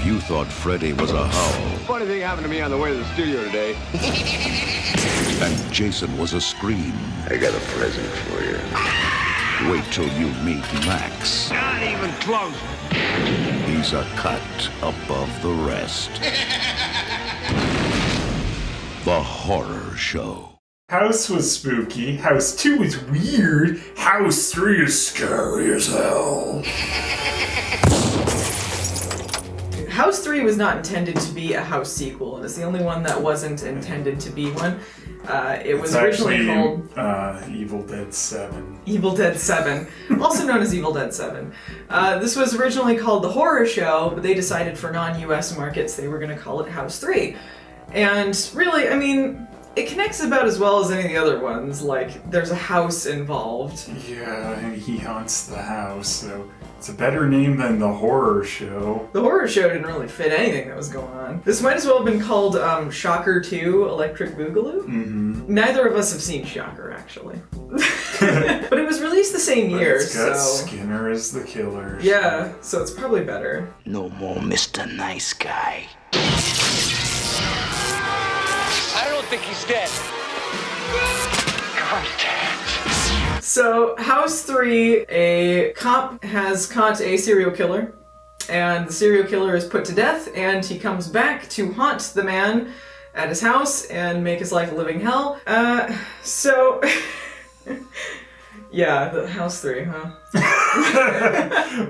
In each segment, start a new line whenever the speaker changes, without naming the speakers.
If you thought Freddy was a howl...
Funny thing happened to me on the way to the studio today.
And Jason was a scream...
I got a present for you.
Wait till you meet Max.
Not even close.
He's a cut above the rest. The Horror Show.
House was spooky, House 2 is weird, House 3 is scary as hell.
House 3 was not intended to be a House sequel, and it's the only one that wasn't intended to be one. It was originally called...
Evil Dead 7.
Evil Dead 7, also known as Evil Dead 7. This was originally called The Horror Show, but they decided for non-US markets they were going to call it House 3. And really, I mean, it connects about as well as any of the other ones, like, there's a house involved.
Yeah, and he haunts the house, so it's a better name than The Horror Show.
The Horror Show didn't really fit anything that was going on. This might as well have been called Shocker 2 Electric Boogaloo.
Mm-hmm.
Neither of us have seen Shocker, actually. But it was released the same year,
it's got
so...
Skinner as the killer.
Yeah, so it's probably better.
No more Mr. Nice Guy.
I don't think he's dead. Contact.
So, House 3, a cop has caught a serial killer, and the serial killer is put to death, and he comes back to haunt the man at his house and make his life a living hell. So... Yeah, the House 3, huh?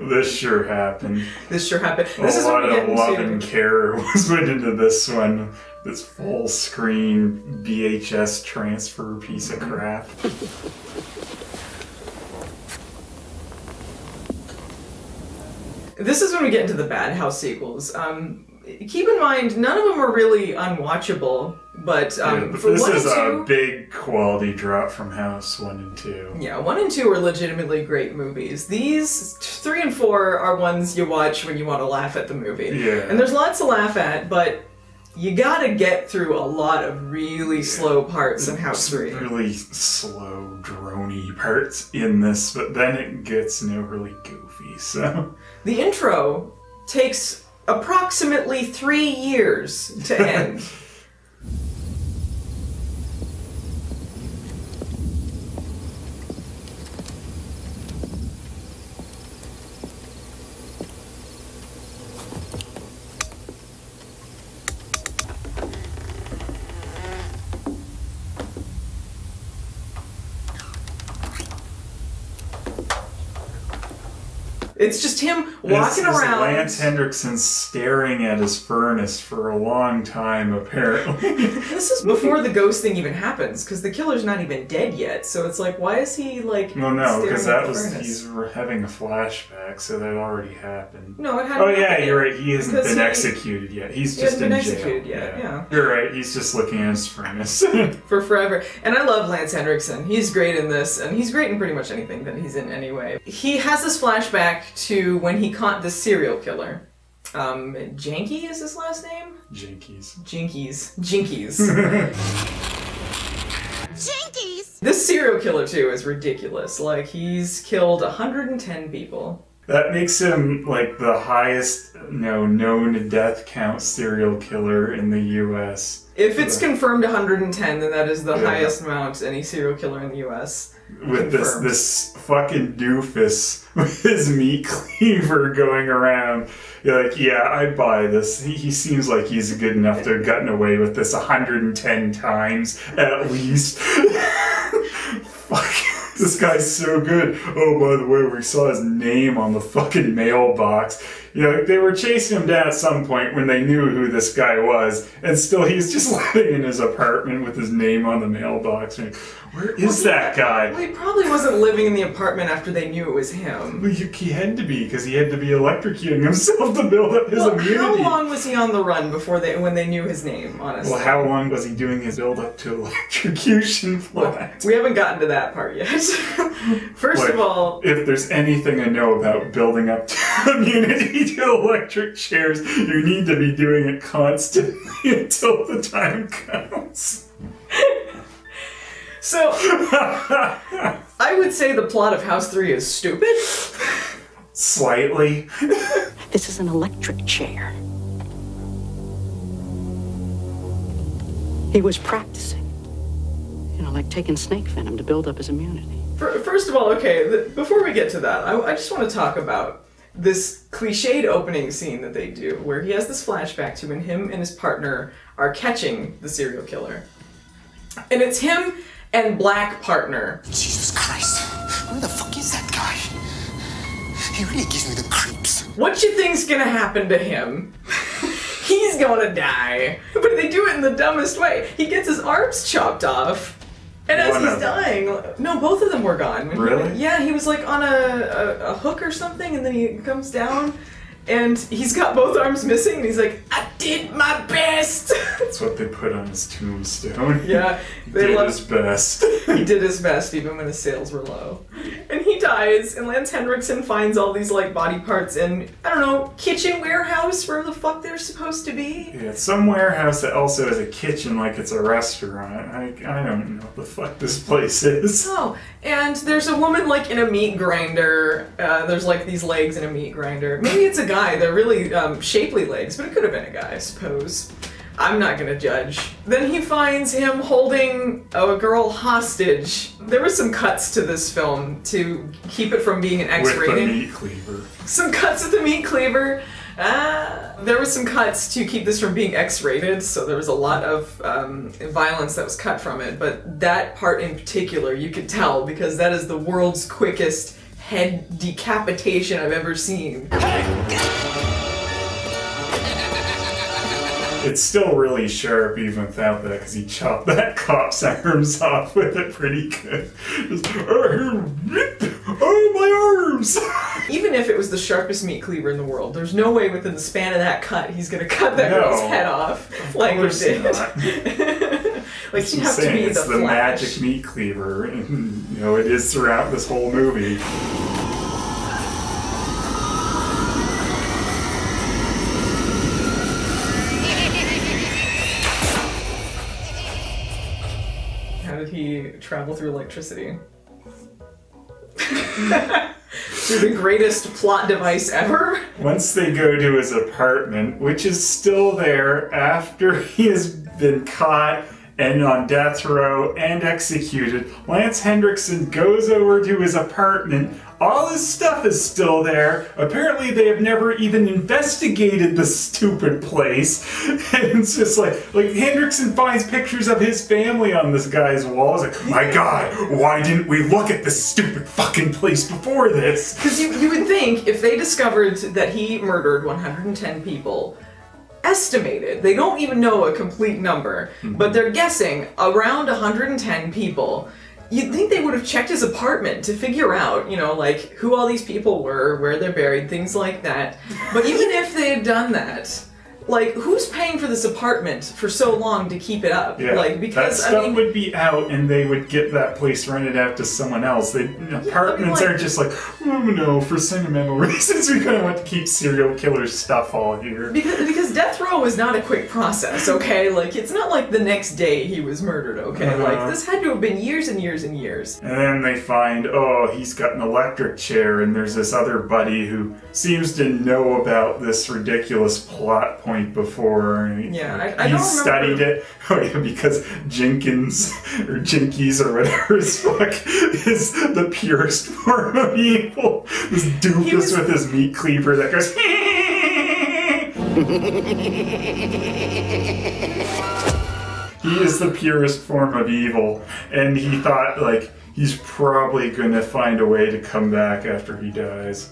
This sure happened.
This sure happened.
This is what we get into. A lot of love and care was put into this one. This full screen VHS transfer piece of crap.
This is when we get into the bad House sequels. Keep in mind, none of them are really unwatchable, but for
this
1
is
and 2,
a big quality drop from House 1 and 2.
Yeah, 1 and 2 are legitimately great movies. These 3 and 4 are ones you watch when you want to laugh at the movie.
Yeah.
And there's lots to laugh at, but you gotta get through a lot of really slow parts in House 3.
Really slow, droney parts in this, but then it gets really goofy, so...
The intro takes approximately 3 years to end. It's just him walking around.
Lance Henriksen staring at his furnace for a long time, apparently.
This is before the ghost thing even happens, because the killer's not even dead yet. So it's like, why is he like?
Well, no, because that was
furnace?
he's having a flashback, so that already happened.
No, it hadn't.
Oh yeah, you're right. He hasn't been
he,
executed yet. He's just in jail.
Executed yet. Yeah.
You're right. He's just looking at his furnace
for forever. And I love Lance Henriksen. He's great in this, and he's great in pretty much anything that he's in anyway. He has this flashback to when he caught the serial killer. Janky is his last name?
Jinkies.
Jinkies. This serial killer, too, is ridiculous. Like, he's killed 110 people.
That makes him, like, the highest, known death count serial killer in the U.S.
If it's confirmed 110, then that is the highest amount any serial killer in the U.S.
With this fucking doofus with his meat cleaver going around. You're like, yeah, I buy this. He seems like he's good enough to have gotten away with this 110 times, at least. Fuck. This guy's so good. Oh, by the way, we saw his name on the fucking mailbox. They were chasing him down at some point when they knew who this guy was, and still he's just living in his apartment with his name on the mailbox. Where is that guy?
Well, he probably wasn't living in the apartment after they knew it was him.
Well, he had to be, because he had to be electrocuting himself to build up his immunity.
How long was he on the run when they knew his name, honestly?
Well, how long was he doing his build-up to electrocution plot?
Well, we haven't gotten to that part yet. First of all...
If there's anything I know about building up to immunity to electric chairs, you need to be doing it constantly until the time comes.
So, I would say the plot of House 3 is stupid.
Slightly.
This is an electric chair. He was practicing. You know, like taking snake venom to build up his immunity.
First of all, okay, before we get to that, I just want to talk about this cliched opening scene that they do, where he has this flashback to when him and his partner are catching the serial killer. And it's him and black partner.
Jesus Christ, who the fuck is that guy? He really gives me the creeps.
What you think's gonna happen to him? He's gonna die. But they do it in the dumbest way. He gets his arms chopped off. And as he's dying, no, both of them were gone.
Really?
Yeah, he was like on a hook or something, and then he comes down, and he's got both arms missing, and he's like, I did my best!
That's what they put on his tombstone.
Yeah.
He did his best.
He did his best even when his sales were low. And he dies, and Lance Henriksen finds all these like body parts in, I don't know, kitchen warehouse, where the fuck they're supposed to be.
Yeah, it's some warehouse that also has a kitchen like it's a restaurant. I don't know what the fuck this place is.
Oh, and there's a woman like in a meat grinder. There's like these legs in a meat grinder. Maybe it's a guy. They're really shapely legs, but it could have been a guy, I suppose. I'm not gonna judge. Then he finds him holding a girl hostage. There were some cuts to this film to keep it from being an X-rated.
With the meat cleaver.
Some cuts with the meat cleaver. There were some cuts to keep this from being X-rated, so there was a lot of violence that was cut from it. But that part in particular, you could tell, because that is the world's quickest head decapitation I've ever seen.
It's still really sharp even without that, because he chopped that cop's arms off with it pretty good. Just, oh, my arms!
Even if it was the sharpest meat cleaver in the world, there's no way within the span of that cut he's gonna cut that girl's head off like he did. Like you have to be
it's
the
the
Flash.
magic meat cleaver, and you know it is throughout this whole movie.
How did he travel through electricity? Through the greatest plot device ever?
Once they go to his apartment, which is still there after he has been caught and on death row and executed, Lance Henriksen goes over to his apartment. All his stuff is still there. Apparently they have never even investigated the stupid place. And it's just like Henriksen finds pictures of his family on this guy's wall. It's like, my God, why didn't we look at this stupid fucking place before this?
Because you would think if they discovered that he murdered 110 people, estimated, they don't even know a complete number, but they're guessing around 110 people. You'd think they would have checked his apartment to figure out, you know, like, who all these people were, where they're buried, things like that. But even if they had done that, like, who's paying for this apartment for so long to keep it up?
Yeah,
like, because,
that stuff would be out and they would get that place rented out to someone else. Apartments are just like, oh no, for sentimental reasons we kind of want to keep serial killer stuff all here.
Because death row was not a quick process, okay? Like, it's not like the next day he was murdered, okay? Like, this had to have been years and years and years.
And then they find, oh, he's got an electric chair, and there's this other buddy who seems to know about this ridiculous plot point before.
Yeah, I don't
He studied it. Oh yeah, because Jenkins, or Jinkies, or whatever his fuck, is the purest form of evil. This doofus with his meat cleaver that goes He is the purest form of evil, and he thought, like, he's probably gonna find a way to come back after he dies.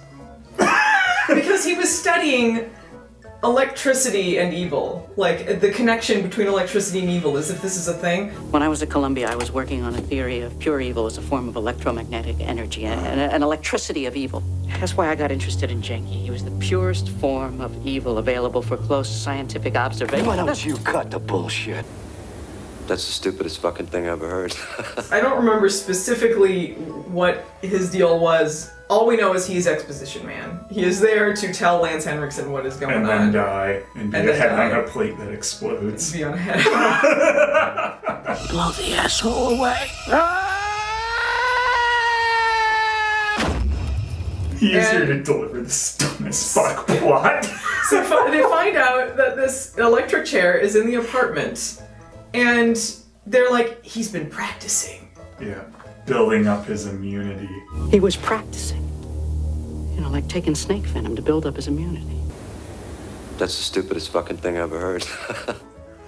Because he was studying electricity and evil. Like, the connection between electricity and evil, as if this is a thing.
When I was at Columbia, I was working on a theory of pure evil as a form of electromagnetic energy, an electricity of evil. That's why I got interested in Jenky. He was the purest form of evil available for close scientific observation.
Why don't you cut the bullshit?
That's the stupidest fucking thing I ever heard.
I don't remember specifically what his deal was. All we know is he's exposition man. He is there to tell Lance Henriksen what is going on.
And then die. And be a head on a plate that explodes.
Be on a head.
Blow the asshole away.
He is here to deliver the dumbest fuck plot.
So they find out that this electric chair is in the apartment. And they're like, he's been practicing.
Yeah, building up his immunity.
He was practicing. You know, like taking snake venom to build up his immunity.
That's the stupidest fucking thing I ever heard.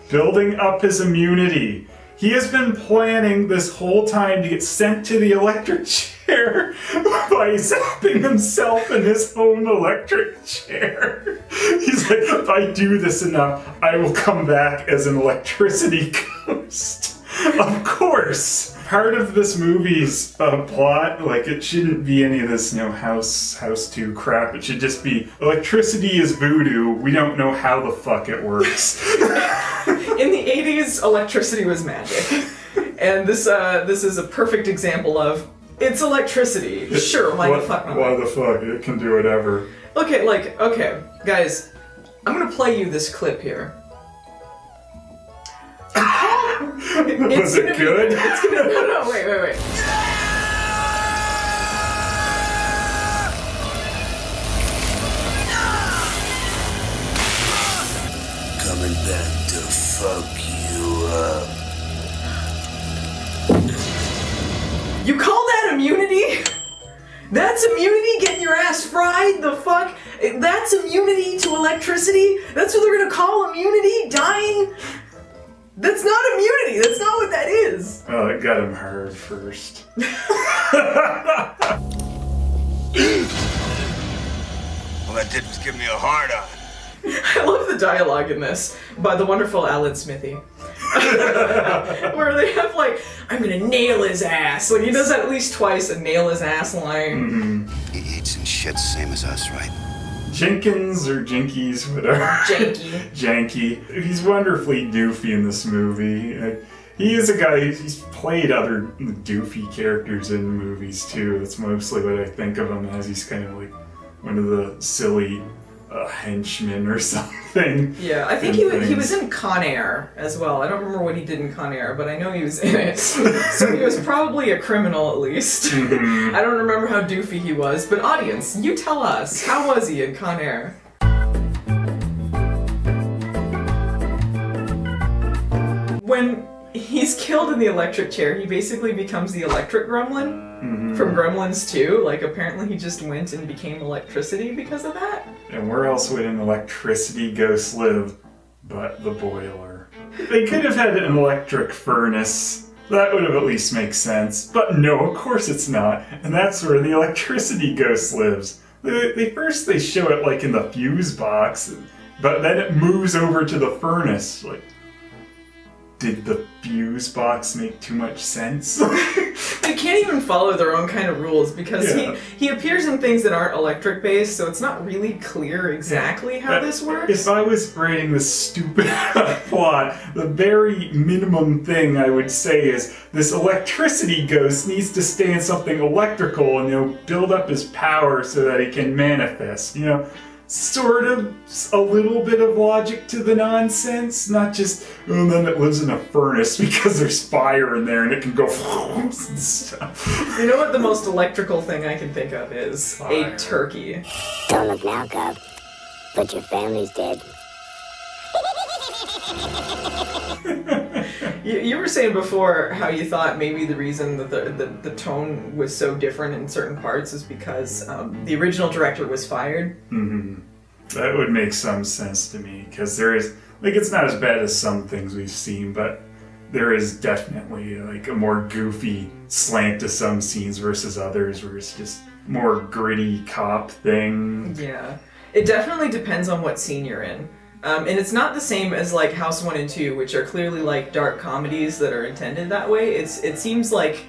Building up his immunity. He has been planning this whole time to get sent to the electric chair by zapping himself in his own electric chair. He's like, if I do this enough, I will come back as an electricity ghost. Of course. Part of this movie's plot, like, it shouldn't be any of this, you know, House 2 crap. It should just be, electricity is voodoo. We don't know how the fuck it works.
In the 80s, electricity was magic. And this is a perfect example of, it's electricity. Sure, why the fuck not?
Why the fuck? It can do whatever.
Okay, guys, I'm gonna play you this clip here.
Was it good?
No, wait.
Coming back to fuck you up.
You call that immunity? That's immunity? Getting your ass fried? The fuck? That's immunity to electricity? That's what they're gonna call immunity? Dying? That's not immunity. That's not what that is.
Oh, it got him hard first.
All I did was give me a hard on.
I love the dialogue in this by the wonderful Alan Smithy. Where they have like, I'm gonna nail his ass. Like he does that at least twice, a nail his ass line.
He eats and shits same as us, right?
Jenkins or Jinkies, whatever. Janky. He's wonderfully doofy in this movie. He is a guy, he's played other doofy characters in movies too. That's mostly what I think of him as. He's kind of like one of the silly henchmen or something.
Yeah, I think he was in Con Air as well. I don't remember what he did in Con Air, but I know he was in it. So he was probably a criminal at least. I don't remember how doofy he was, but audience, you tell us, how was he in Con Air? When he's killed in the electric chair, he basically becomes the electric gremlin from Gremlins 2. Like, apparently he just went and became electricity because of that.
And where else would an electricity ghost live but the boiler? They could have had an electric furnace. That would have at least make sense. But no, of course it's not. And that's where the electricity ghost lives. First they show it like in the fuse box, but then it moves over to the furnace. Like, did the fuse box make too much sense?
They can't even follow their own kind of rules because he appears in things that aren't electric based, so it's not really clear exactly how this works.
If I was writing this stupid plot, the very minimum thing I would say is this electricity ghost needs to stay in something electrical and, you know, build up his power so that he can manifest, you know? Sort of a little bit of logic to the nonsense, not just, oh, and then it lives in a furnace because there's fire in there and it can go and stuff.
You know what the most electrical thing I can think of is? Fire. A turkey.
Don't look now, Cub, but your family's dead.
You were saying before how you thought maybe the reason that the tone was so different in certain parts is because the original director was fired.
That would make some sense to me, because there is, like, it's not as bad as some things we've seen, but there is definitely like a more goofy slant to some scenes versus others where it's just more gritty cop thing.
Yeah, it definitely depends on what scene you're in. And it's not the same as like House 1 and 2, which are clearly like dark comedies that are intended that way. It seems like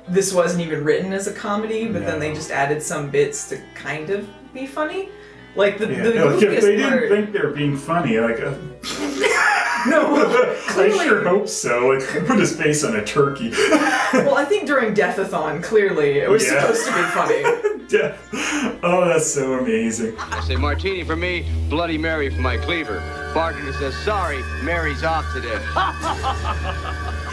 this wasn't even written as a comedy, but then they just added some bits to kind of be funny. Like the
like if they didn't think they were being funny, like
no,
I sure hope so. Like, put his face on a turkey.
Well, I think during Death-a-thon, clearly it was supposed to be funny.
Oh, that's so amazing.
I say martini for me, Bloody Mary for my cleaver. Bartender says, sorry, Mary's off today.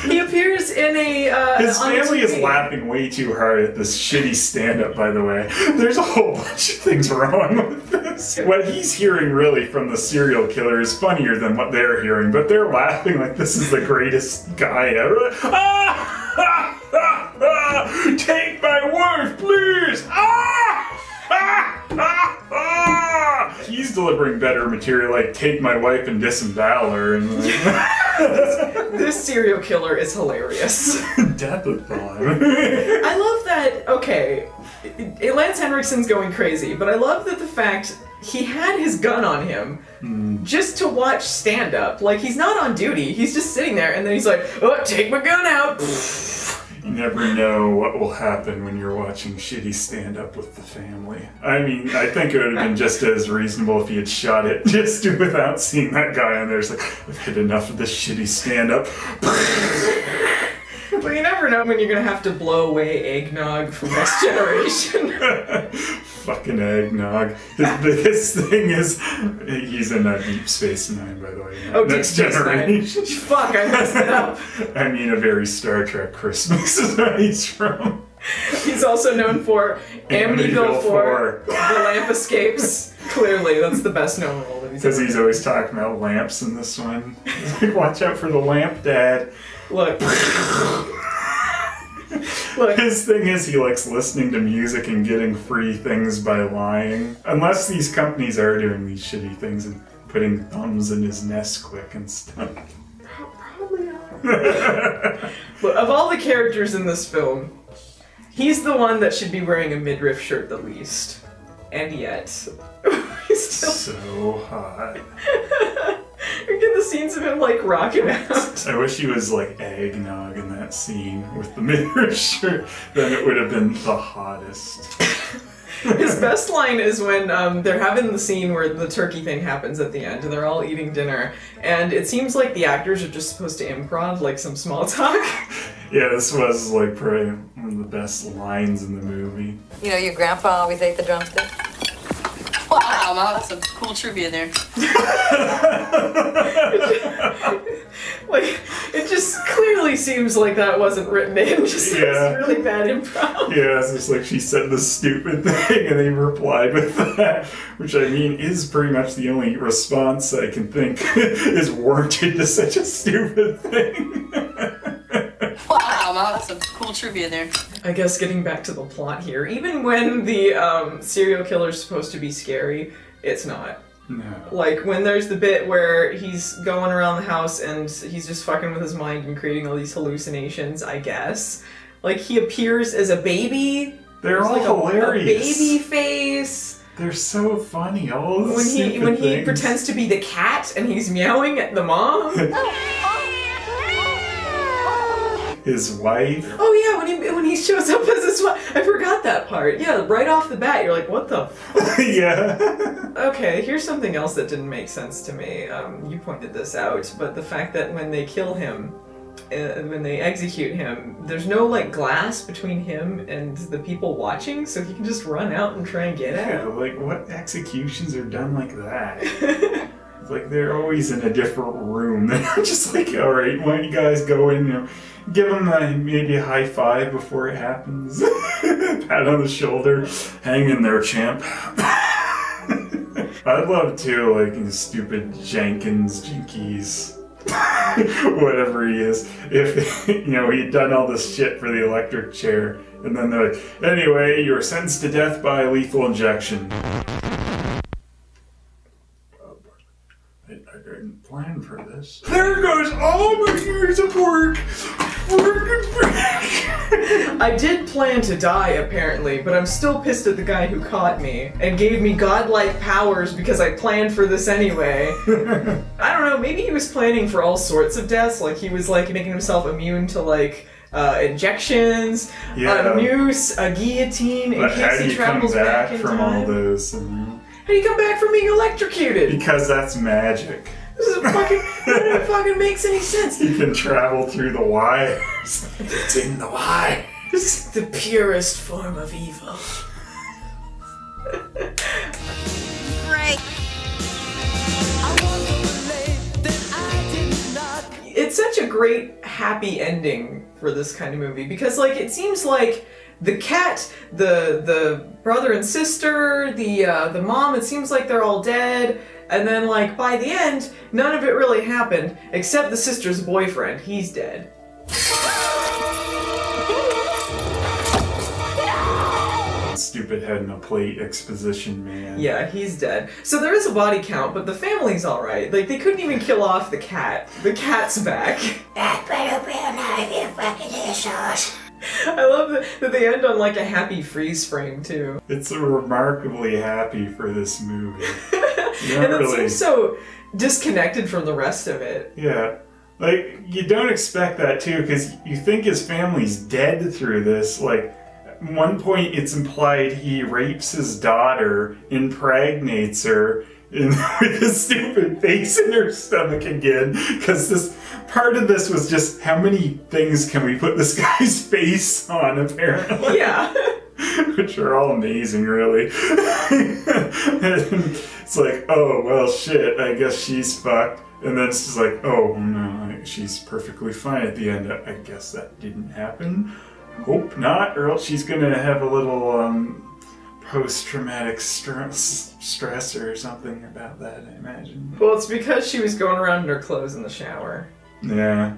He appears in a...
His family is laughing way too hard at this shitty stand-up, by the way. There's a whole bunch of things wrong with this. What he's hearing really from the serial killer is funnier than what they're hearing, but they're laughing like this is the greatest guy ever. Take my wife, please! He's delivering better material, like take my wife and disembowel her. And
this serial killer is hilarious.
Death-a-thon.
I love that. Okay, Lance Henriksen's going crazy, but I love that the fact he had his gun on him just to watch stand-up. Like, he's not on duty, he's just sitting there, and then he's like, oh, take my gun out!
You never know what will happen when you're watching shitty stand-up with the family. I mean, I think it would have been just as reasonable if he had shot it just without seeing that guy on there. It's like, I've had enough of this shitty stand-up.
Well, you never know when you're gonna have to blow away eggnog from Next Generation.
Fucking eggnog. His biggest thing is he's in Deep Space Nine, by the way.
Oh,
Next
Deep Space
Generation.
Nine. Fuck, I messed it up.
I mean, a very Star Trek Christmas is where he's from.
He's also known for Amityville 4, The Lamp Escapes. Clearly, that's the best known role that he's
Because he's always talking about lamps in this one. He's like, watch out for the lamp, Dad.
Look.
His thing is he likes listening to music and getting free things by lying. Unless these companies are doing these shitty things and putting thumbs in his Nesquik and stuff.
Probably are. But of all the characters in this film, he's the one that should be wearing a midriff shirt the least. And yet, he's still
so hot.
You get the scenes of him like rocking out.
I wish he was like eggnog in that scene with the midriff shirt. Then it would have been the hottest.
His best line is when they're having the scene where the turkey thing happens at the end, and they're all eating dinner, and it seems like the actors are just supposed to improv like some small talk.
Yeah, this was like probably one of the best lines in the movie.
You know, your grandpa always ate the drumstick?
Wow, that's some cool trivia there.
Like, it just clearly seems like that wasn't written in, just
Yeah.
it's really bad improv.
Yeah, it's just like she said this stupid thing and they replied with that, which I mean is pretty much the only response I can think is warranted to such a stupid thing.
Wow, that's some cool trivia there.
I guess getting back to the plot here, even when the serial killer's supposed to be scary, it's not.
No.
Like, when there's the bit where he's going around the house and he's just fucking with his mind and creating all these hallucinations, I guess. Like, he appears as a baby.
They're all
like
hilarious.
A baby face.
They're so funny, all those
When he pretends to be the cat and he's meowing at the mom.
His wife.
Oh yeah, when he shows up as his wife. I forgot that part. Yeah, right off the bat, you're like, what the fuck?
Yeah.
Okay, here's something else that didn't make sense to me. You pointed this out, but the fact that when they kill him, when they execute him, there's no like glass between him and the people watching, so he can just run out and try and get
Yeah,
out.
like what executions are done like that? It's like they're always in a different room. They're just like, all right, why don't you guys go in, you know, give him maybe a high five before it happens. Pat on the shoulder. Hang in there, champ. I'd love to, like, his stupid Jinkies. Whatever he is. If, you know, he'd done all this shit for the electric chair. And then they're like, anyway, you're sentenced to death by lethal injection. I didn't plan for this. There goes all my years of work!
I did plan to die, apparently, but I'm still pissed at the guy who caught me and gave me godlike powers because I planned for this anyway. I don't know, maybe he was planning for all sorts of deaths, like he was like making himself immune to like injections, a noose, a guillotine, in case he travels back in
from
time.
all those?
How do you come back from being electrocuted?
Because that's magic.
This is fucking, that fucking makes any sense.
You can travel through the wires. It's in the wires.
The purest form of evil.
Right.
It's such a great, happy ending for this kind of movie because, like, it seems like the cat, the brother and sister, the mom, it seems like they're all dead. And then, like, by the end, none of it really happened, except the sister's boyfriend. He's dead.
Stupid head in a plate exposition man.
Yeah, he's dead. So there is a body count, but the family's alright. Like, they couldn't even kill off the cat. The cat's back.
That better be a knife, you fucking assholes.
I love that they end on, like, a happy freeze frame, too.
It's remarkably happy for this movie.
And it seems so disconnected from the rest of it.
Yeah. Like, you don't expect that, too, because you think his family's dead through this. Like, at one point it's implied he rapes his daughter, impregnates her, and with his stupid face in her stomach again, because this part of this was just how many things can we put this guy's face on, apparently.
Yeah.
Which are all amazing, really. And it's like, oh, well, shit, I guess she's fucked. And then it's just like, oh, no, she's perfectly fine at the end. I guess that didn't happen. Hope not, or else she's gonna have a little post-traumatic stress or something about that, I imagine.
Well, it's because she was going around in her clothes in the shower.
Yeah.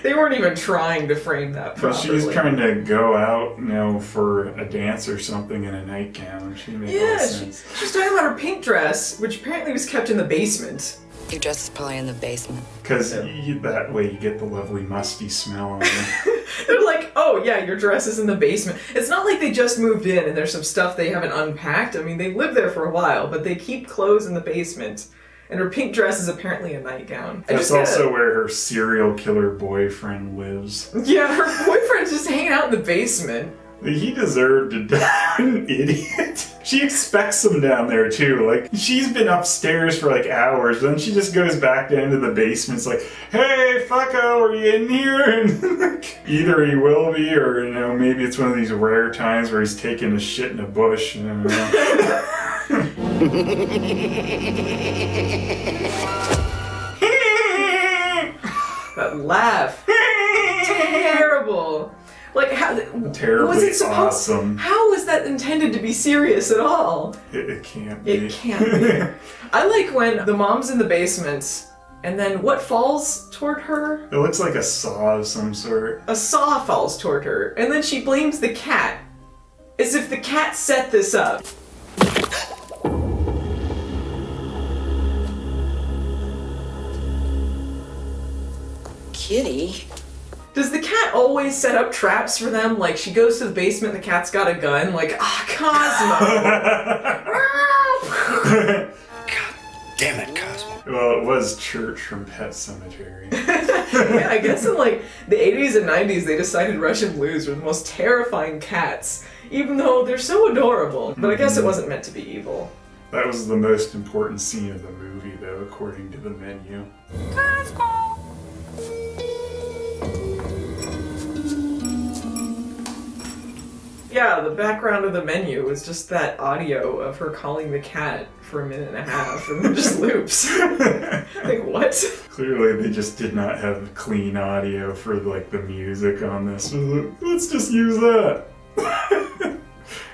They weren't even trying to frame that properly.
But she's trying to go out, you know, for a dance or something in a nightgown. She made no sense.
She's talking about her pink dress, which apparently was kept in the basement.
Your dress is probably in the basement.
Because that way you get the lovely musty smell on it.
They're like, oh yeah, your dress is in the basement. It's not like they just moved in and there's some stuff they haven't unpacked. I mean, they lived there for a while, but they keep clothes in the basement. And her pink dress is apparently a nightgown.
That's also where her serial killer boyfriend lives.
Yeah, her boyfriend's just hanging out in the basement.
He deserved to die. An idiot. She expects him down there too. Like, she's been upstairs for like hours, then she just goes back down to the basement. It's like, hey, fucko, are you in here? And either he will be, or, you know, maybe it's one of these rare times where he's taking a shit in a bush. I don't know.
That laugh. Terrible. Like, how
terribly
was it supposed,
awesome.
How was that intended to be serious at all?
It can't be.
It can't be. I like when the mom's in the basement, and then what falls toward her?
It looks like a saw of some sort.
A saw falls toward her, and then she blames the cat. As if the cat set this up.
Kitty?
Does the cat always set up traps for them? Like, she goes to the basement and the cat's got a gun? Like, Cosmo!
God damn it, Cosmo.
Well, it was Church from Pet Sematary.
Yeah, I guess in, like, the 80s and 90s, they decided Russian Blues were the most terrifying cats, even though they're so adorable. But I guess it wasn't meant to be evil.
That was the most important scene of the movie, though, according to the menu.
Cosmo! Yeah, the background of the menu was just that audio of her calling the cat for a minute and a half, and then just loops. Like, what?
Clearly, they just did not have clean audio for, like, the music on this. Let's just use that.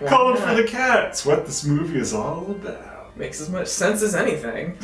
Calling for the cat. It's what this movie is all about.
Makes as much sense as anything.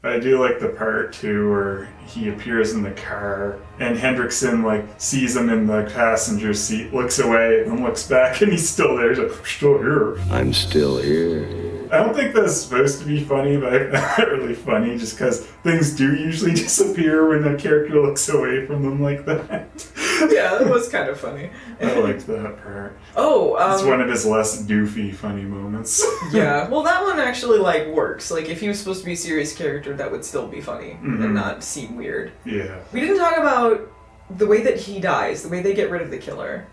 I do like the part, too, where he appears in the car, and Henriksen, like, sees him in the passenger seat, looks away, and looks back, and he's still there. He's like, we're still here.
I'm still here.
I don't think that's supposed to be funny, but I found it really funny, just because things do usually disappear when a character looks away from them like that.
Yeah, that was kind of funny.
I liked that part.
Oh,
it's one of his less doofy, funny moments.
Yeah, well, that one actually, like, works. Like, if he was supposed to be a serious character, that would still be funny and not seem weird.
Yeah.
We didn't talk about the way that he dies, the way they get rid of the killer.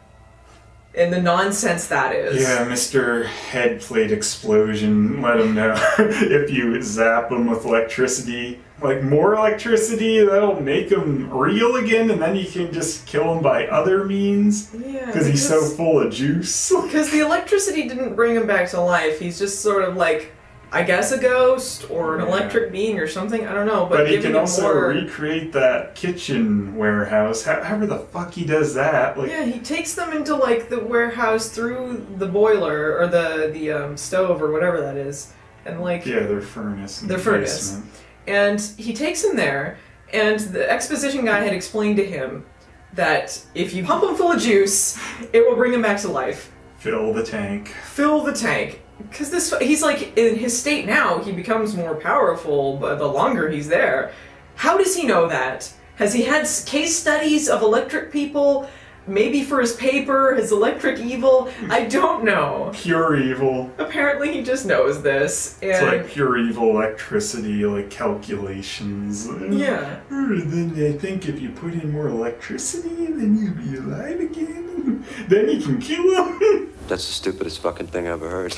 And the nonsense that is.
Yeah, Mr. Head Plate Explosion, let him know. If you zap him with electricity, like more electricity, that'll make him real again, and then you can just kill him by other means.
Yeah.
Because he's so full of juice.
Because the electricity didn't bring him back to life, he's just sort of like I guess a ghost or an electric being or something. I don't know. But
he can also recreate that kitchen warehouse. However the fuck he does that? Like,
yeah, he takes them into like the warehouse through the boiler or the stove or whatever that is, and like
their furnace.
Basement. And he takes him there, and the exposition guy had explained to him that if you pump him full of juice, it will bring him back to life.
Fill the tank. Fill the tank.
Because he's like, in his state now, he becomes more powerful the longer he's there. How does he know that? Has he had case studies of electric people? Maybe for his paper, his electric evil? I don't know.
Pure evil.
Apparently he just knows this. And
it's like pure evil electricity, like calculations.
Yeah.
Then I think if you put in more electricity, then you'll be alive again. Then you can kill him.
That's the stupidest fucking thing I ever heard.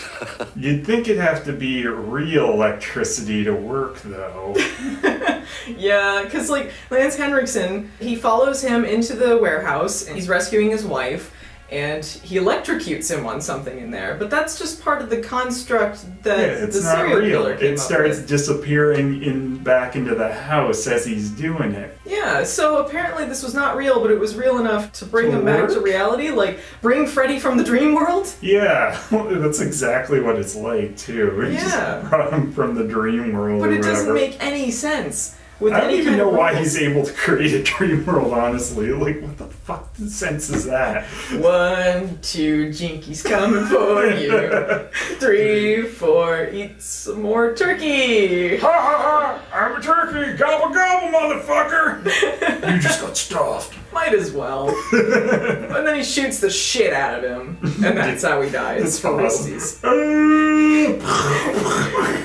You'd think it'd have to be real electricity to work, though.
Yeah, because, like, Lance Henriksen, he follows him into the warehouse, and he's rescuing his wife, and he electrocutes him on something in there. But that's just part of the construct that the serial killer came up with.
It starts disappearing back into the house as he's doing it.
Yeah, so apparently this was not real, but it was real enough to bring him back to reality, like bring Freddy from the dream world.
Yeah, that's exactly what it's like, too. He just brought him from the dream world.
But it doesn't make any sense.
I don't even know why he's able to create a dream world, honestly. Like, what the fuck sense is that?
1, 2, Jinky's coming for you. 3, 4, eat some more turkey.
Ha ha ha! I'm a turkey! Gobble gobble, motherfucker! You just got stuffed.
Might as well. And then he shoots the shit out of him, and that's how he dies.
It's
for realsies.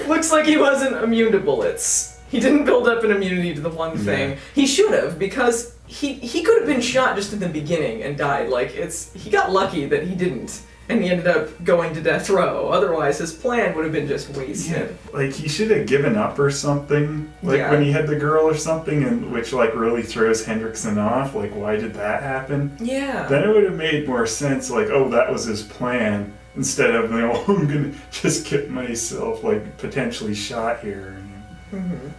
Looks like he wasn't immune to bullets. He didn't build up an immunity to the one thing. He should have, because he could have been shot just in the beginning and died. Like, he got lucky that he didn't, and he ended up going to death row. Otherwise, his plan would have been just wasted.
Yeah. Like, he should have given up or something. Like, when he had the girl or something, and which, like, really throws Henriksen off. Like, why did that happen?
Yeah.
Then it would have made more sense, like, oh, that was his plan. Instead of, you know, I'm gonna just get myself, like, potentially shot here.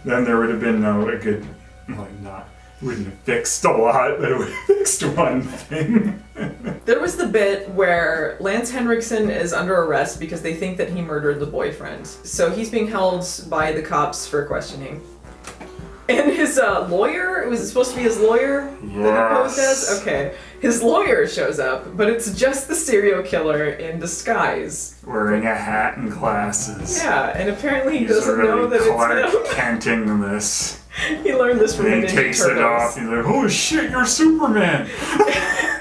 Then there would have been a good, like, wouldn't have fixed a lot, but it would have fixed one thing.
There was the bit where Lance Henriksen is under arrest because they think that he murdered the boyfriend. So he's being held by the cops for questioning. And his lawyer, was it supposed to be his lawyer that he posed as? Okay. His lawyer shows up, but it's just the serial killer in disguise.
Wearing a hat and glasses.
Yeah, and apparently he doesn't know that it's him.
Canting this.
He learned this from the Ninja Turtles.
He takes it off, he's like, holy shit, you're Superman!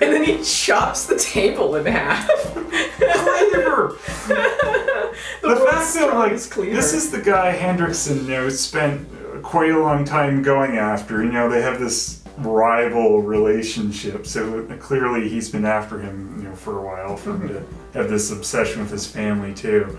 And then he chops the table in half.
Cleaver! The fact that, like, this is the guy Henriksen, you know, spent quite a long time going after. You know, they have this rival relationship, so clearly he's been after him, you know, for a while, for him to have this obsession with his family too.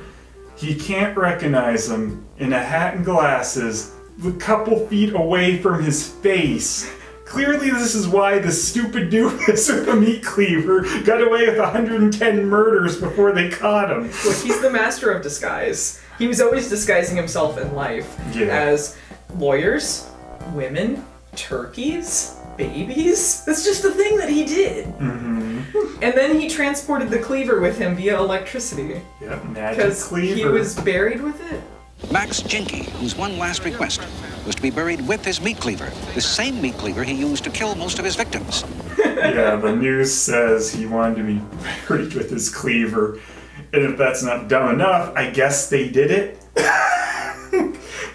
He can't recognize him in a hat and glasses, a couple feet away from his face. Clearly this is why the stupid doofus with a meat cleaver got away with 110 murders before they caught him.
Look, he's the master of disguise. He was always disguising himself in life as lawyers, women, turkeys, babies. That's just a thing that he did. And then he transported the cleaver with him via electricity.
Yep, magic cleaver.
He was buried with it.
Max Jinky, whose one last request was to be buried with his meat cleaver, the same meat cleaver he used to kill most of his victims.
Yeah, the news says he wanted to be buried with his cleaver. And if that's not dumb enough, I guess they did it.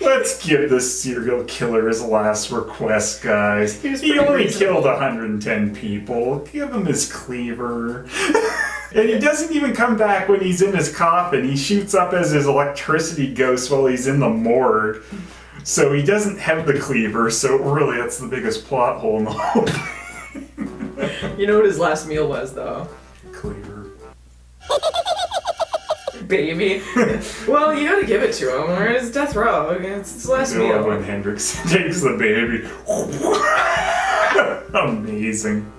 Let's give this serial killer his last request, guys. He only killed 110 people. Give him his cleaver. And he doesn't even come back when he's in his coffin. He shoots up as his electricity ghost while he's in the morgue. So he doesn't have the cleaver, so really that's the biggest plot hole in the whole thing.
You know what his last meal was, though?
Cleaver.
Baby. Well, you gotta give it to him, or it's death row. It's his last meal.
When Henriksen takes the baby. Amazing.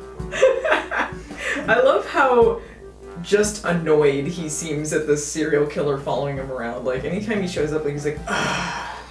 I love how just annoyed he seems at this serial killer following him around. Like, anytime he shows up, like, he's like, ah,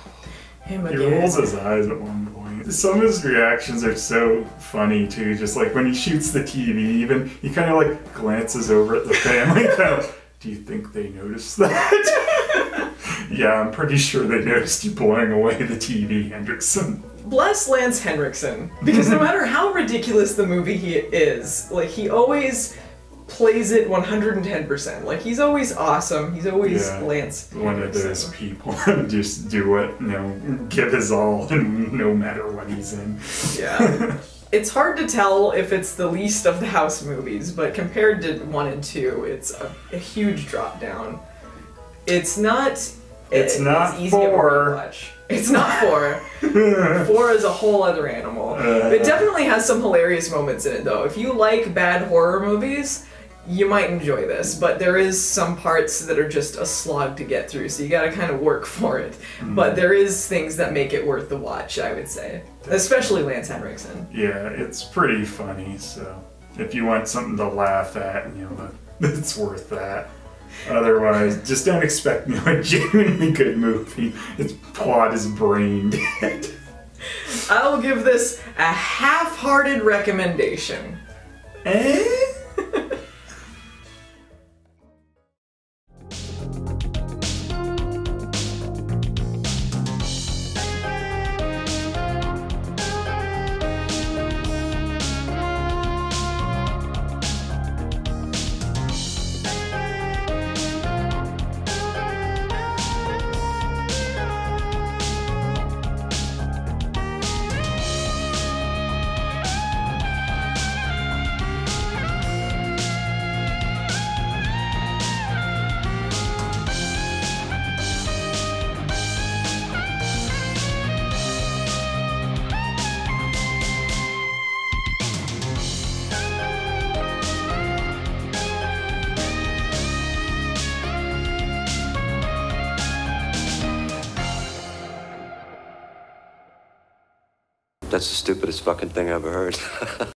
him again.
He rolls his eyes at one point. Some of his reactions are so funny, too. Just like when he shoots the TV, even, he kind of like glances over at the family, kind of, do you think they noticed that? Yeah, I'm pretty sure they noticed you blowing away the TV, Henriksen.
Bless Lance Henriksen, because no matter how ridiculous the movie he is, like, he always plays it 110%. Like, he's always awesome. He's always Lance Henriksen.
One of those people just do it, you know, give his all, no matter what he's in.
Yeah. It's hard to tell if it's the least of the House movies, but compared to 1 and 2, it's a huge drop down. It's not...
It's not
easy
4.
to watch. It's not 4. 4 is a whole other animal. It definitely has some hilarious moments in it, though. If you like bad horror movies, you might enjoy this, but there is some parts that are just a slog to get through, so you gotta kind of work for it. But there is things that make it worth the watch, I would say. Especially Lance Henriksen.
Yeah, it's pretty funny, so if you want something to laugh at, you know, it's worth that. Otherwise, just don't expect, you know, a genuinely good movie. Its plot is brain dead.
I'll give this a half-hearted recommendation.
Eh?
That's the stupidest fucking thing I ever heard.